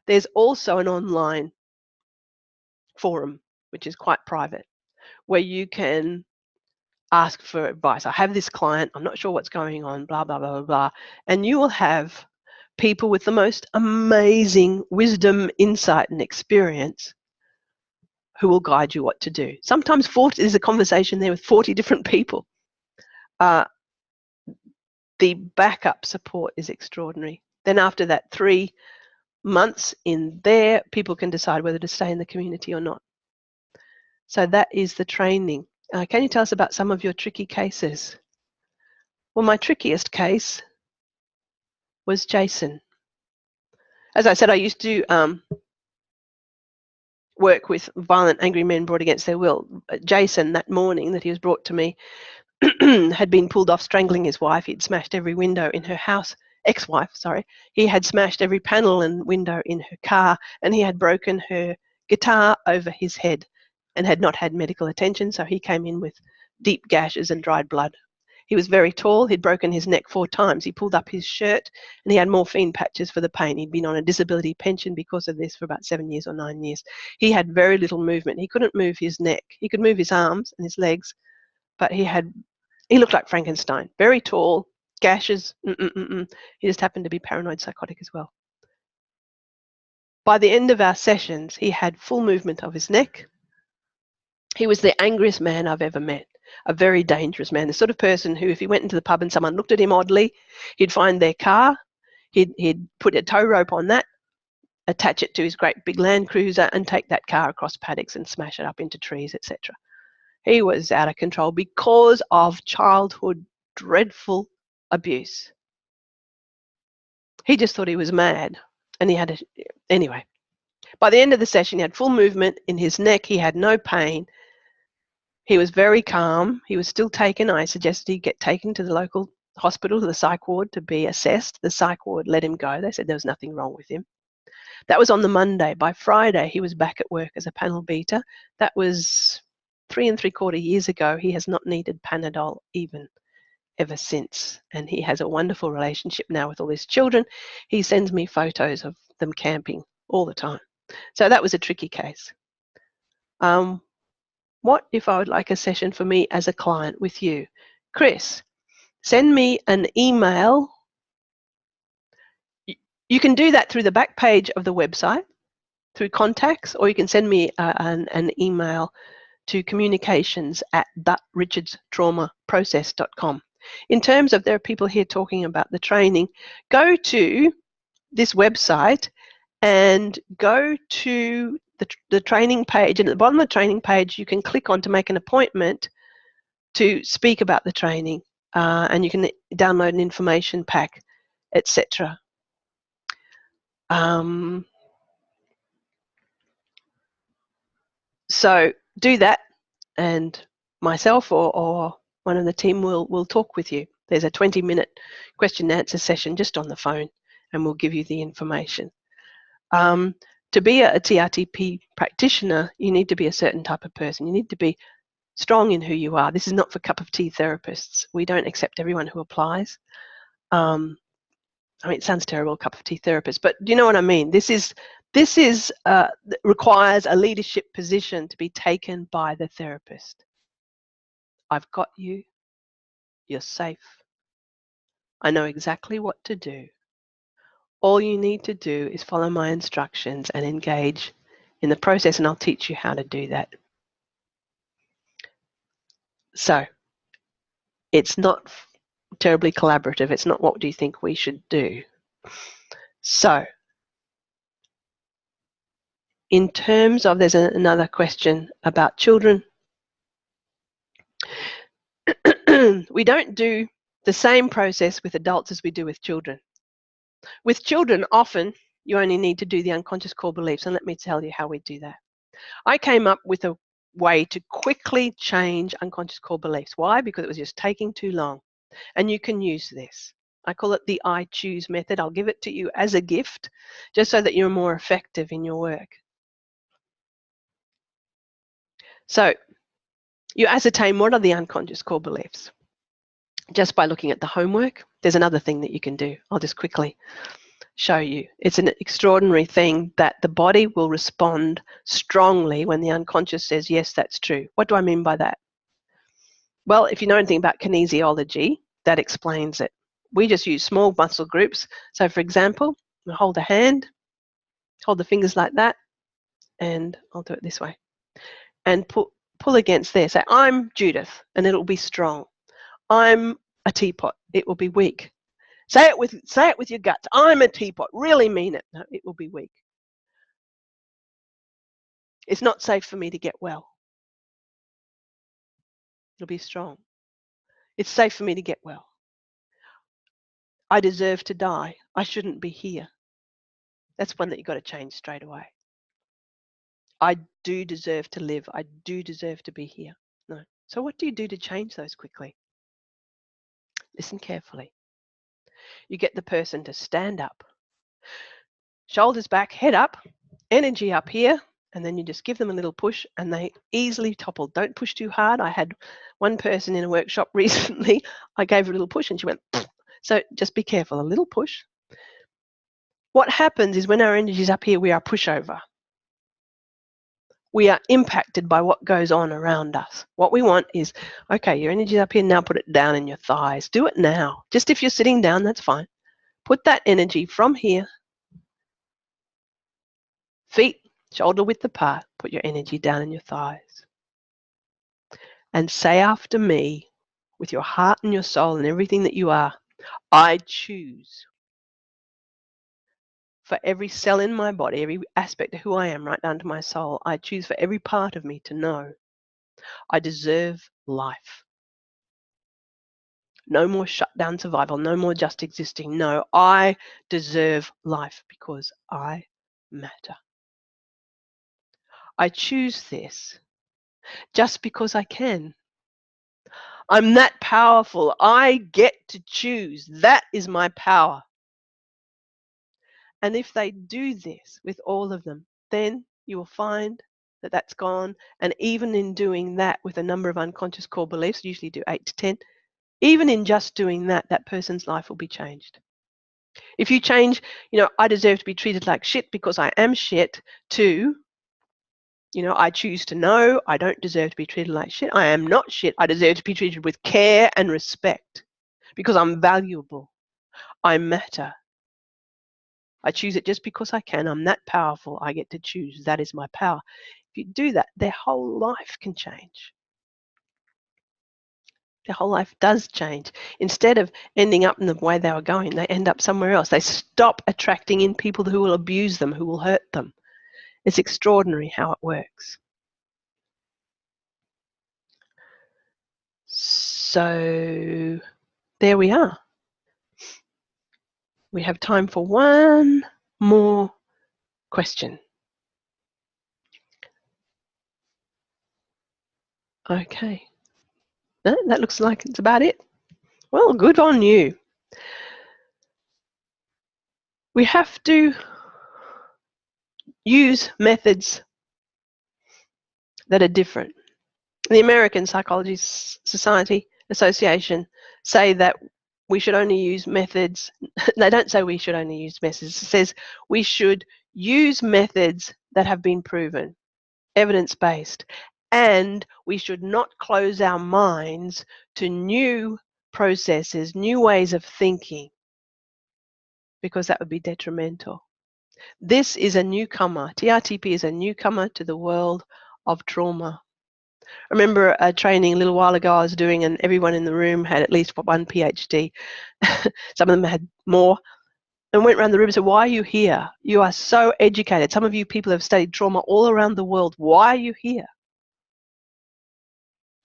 There's also an online forum, which is quite private, where you can ask for advice. I have this client, I'm not sure what's going on, blah, blah, blah, blah, blah. And you will have people with the most amazing wisdom, insight, and experience who will guide you what to do. Sometimes there's a conversation there with 40 different people. The backup support is extraordinary. Then after that 3 months in there, people can decide whether to stay in the community or not. So that is the training. Can you tell us about some of your tricky cases? Well, my trickiest case was Jason. As I said, I used to work with violent, angry men brought against their will. Jason, that morning that he was brought to me, had been pulled off strangling his wife. He'd smashed every window in her house, ex-wife, sorry. He had smashed every panel and window in her car, and he had broken her guitar over his head and had not had medical attention, so he came in with deep gashes and dried blood. He was very tall. He'd broken his neck 4 times. He pulled up his shirt and he had morphine patches for the pain. He'd been on a disability pension because of this for about 7 years or 9 years. He had very little movement. He couldn't move his neck. He could move his arms and his legs, but he looked like Frankenstein. Very tall, gashes. He just happened to be paranoid psychotic as well. By the end of our sessions, he had full movement of his neck. He was the angriest man I've ever met, a very dangerous man, the sort of person who, if he went into the pub and someone looked at him oddly, he'd find their car, he'd put a tow rope on that, attach it to his great big Land Cruiser and take that car across paddocks and smash it up into trees, etc. He was out of control because of childhood dreadful abuse. He just thought he was mad, and he had anyway. By the end of the session, he had full movement in his neck. He had no pain. He was very calm. He was still taken. I suggested he get taken to the local hospital, to the psych ward, to be assessed. The psych ward let him go. They said there was nothing wrong with him. That was on the Monday. By Friday, he was back at work as a panel beater. That was 3 3/4 years ago. He has not needed Panadol ever since. And he has a wonderful relationship now with all his children. He sends me photos of them camping all the time. So that was a tricky case. What if I would like a session for me as a client with you? Chris, send me an email. You can do that through the back page of the website, through contacts, or you can send me an email to communications@richardstraumaprocess.com. In terms of, there are people here talking about the training, go to this website and go to the training page, and at the bottom of the training page you can click on to make an appointment to speak about the training, and you can download an information pack, etc. So do that, and myself or one of the team will talk with you. There's a 20-minute question and answer session just on the phone, and we'll give you the information. To be a TRTP practitioner, you need to be a certain type of person. You need to be strong in who you are. This is not for cup of tea therapists. We don't accept everyone who applies. I mean, it sounds terrible, cup of tea therapist, but you know what I mean. This requires a leadership position to be taken by the therapist. I've got you. You're safe. I know exactly what to do. All you need to do is follow my instructions and engage in the process, and I'll teach you how to do that. So it's not terribly collaborative. It's not what do you think we should do. So in terms of, there's another question about children. We don't do the same process with adults as we do with children. With children, often you only need to do the unconscious core beliefs, and let me tell you how we do that. I came up with a way to quickly change unconscious core beliefs. Why? Because it was just taking too long. And you can use this. I call it the I choose method. I'll give it to you as a gift, just so that you're more effective in your work. So you ascertain what are the unconscious core beliefs just by looking at the homework. There's another thing that you can do. I'll just quickly show you. It's an extraordinary thing that the body will respond strongly when the unconscious says, yes, that's true. What do I mean by that? Well, if you know anything about kinesiology, that explains it. We just use small muscle groups. So for example, I'll hold a hand, hold the fingers like that, and I'll do it this way. And pull against there. Say, I'm Judith, and it'll be strong. I'm a teapot. It will be weak. Say it with your guts. I'm a teapot. Really mean it. No, it will be weak. It's not safe for me to get well. It'll be strong. It's safe for me to get well. I deserve to die. I shouldn't be here. That's one that you've got to change straight away. I do deserve to live. I do deserve to be here. No. So what do you do to change those quickly? Listen carefully. You get the person to stand up. Shoulders back, head up, energy up here, and then you just give them a little push and they easily topple. Don't push too hard. I had one person in a workshop recently. I gave her a little push and she went, pfft. So just be careful, a little push. What happens is when our energy is up here, we are pushover. We are impacted by what goes on around us. What we want is, okay, your energy's up here, now put it down in your thighs. Do it now. Just if you're sitting down, that's fine. Put that energy from here, feet shoulder width apart, put your energy down in your thighs. And say after me, with your heart and your soul and everything that you are, I choose. For every cell in my body, every aspect of who I am, right down to my soul, I choose for every part of me to know I deserve life. No more shutdown survival, no more just existing. No, I deserve life because I matter. I choose this just because I can. I'm that powerful. I get to choose. That is my power. And if they do this with all of them, then you will find that that's gone. And even in doing that with a number of unconscious core beliefs, usually do 8 to 10, even in just doing that, that person's life will be changed. If you change, I deserve to be treated like shit because I am shit, to, I choose to know I don't deserve to be treated like shit. I am not shit. I deserve to be treated with care and respect because I'm valuable. I matter. I choose it just because I can. I'm that powerful. I get to choose. That is my power. If you do that, their whole life can change. Their whole life does change. Instead of ending up in the way they were going, they end up somewhere else. They stop attracting in people who will abuse them, who will hurt them. It's extraordinary how it works. So there we are. We have time for one more question. Okay. No, that looks like it's about it. Well, good on you. We have to use methods that are different. The American Psychology Society Association say that we should only use methods. They don't say we should only use methods. It says we should use methods that have been proven, evidence-based, and we should not close our minds to new processes, new ways of thinking, because that would be detrimental. This is a newcomer. TRTP is a newcomer to the world of trauma. I remember a training a little while ago I was doing, and everyone in the room had at least one PhD. Some of them had more. And went around the room and said, why are you here? You are so educated. Some of you people have studied trauma all around the world. Why are you here?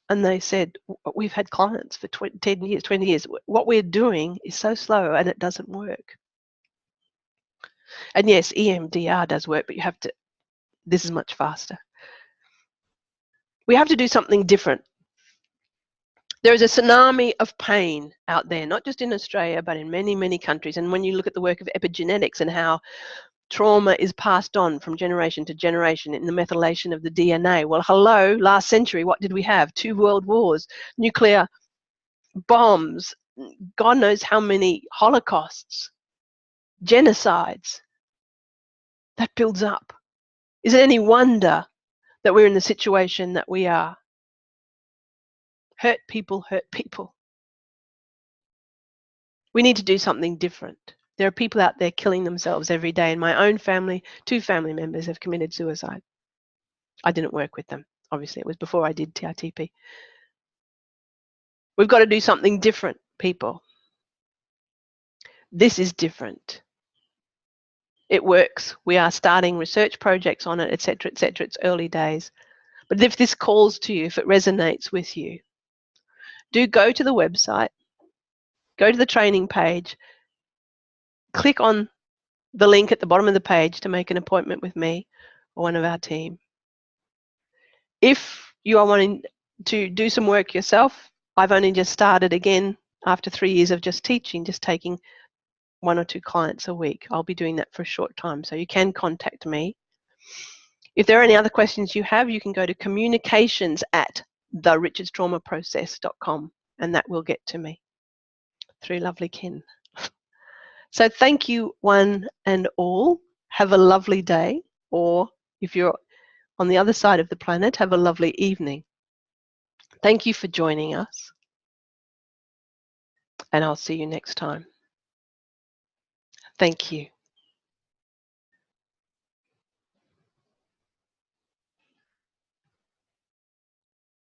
And they said, we've had clients for 10 years, 20 years. What we're doing is so slow and it doesn't work. And yes, EMDR does work, but this is much faster. We have to do something different. There is a tsunami of pain out there, not just in Australia, but in many, many countries. And when you look at the work of epigenetics and how trauma is passed on from generation to generation in the methylation of the DNA. Well, hello, last century, what did we have? 2 world wars, nuclear bombs, God knows how many holocausts, genocides. That builds up. Is it any wonder that we're in the situation that we are? Hurt people hurt people. We need to do something different. There are people out there killing themselves every day. In my own family, 2 family members have committed suicide. I didn't work with them. Obviously, it was before I did TRTP. We've got to do something different, people. This is different. It works. We are starting research projects on it, etc., etc. It's early days. But if this calls to you, if it resonates with you, do go to the website, go to the training page, click on the link at the bottom of the page to make an appointment with me or one of our team. If you are wanting to do some work yourself, I've only just started again after 3 years of just teaching, just taking 1 or 2 clients a week. I'll be doing that for a short time, so you can contact me. If there are any other questions you have, you can go to communications@therichards.traumaprocess.com, and that will get to me through lovely Ken. So thank you, one and all. Have a lovely day, or if you're on the other side of the planet have a lovely evening. Thank you for joining us, and I'll see you next time. Thank you.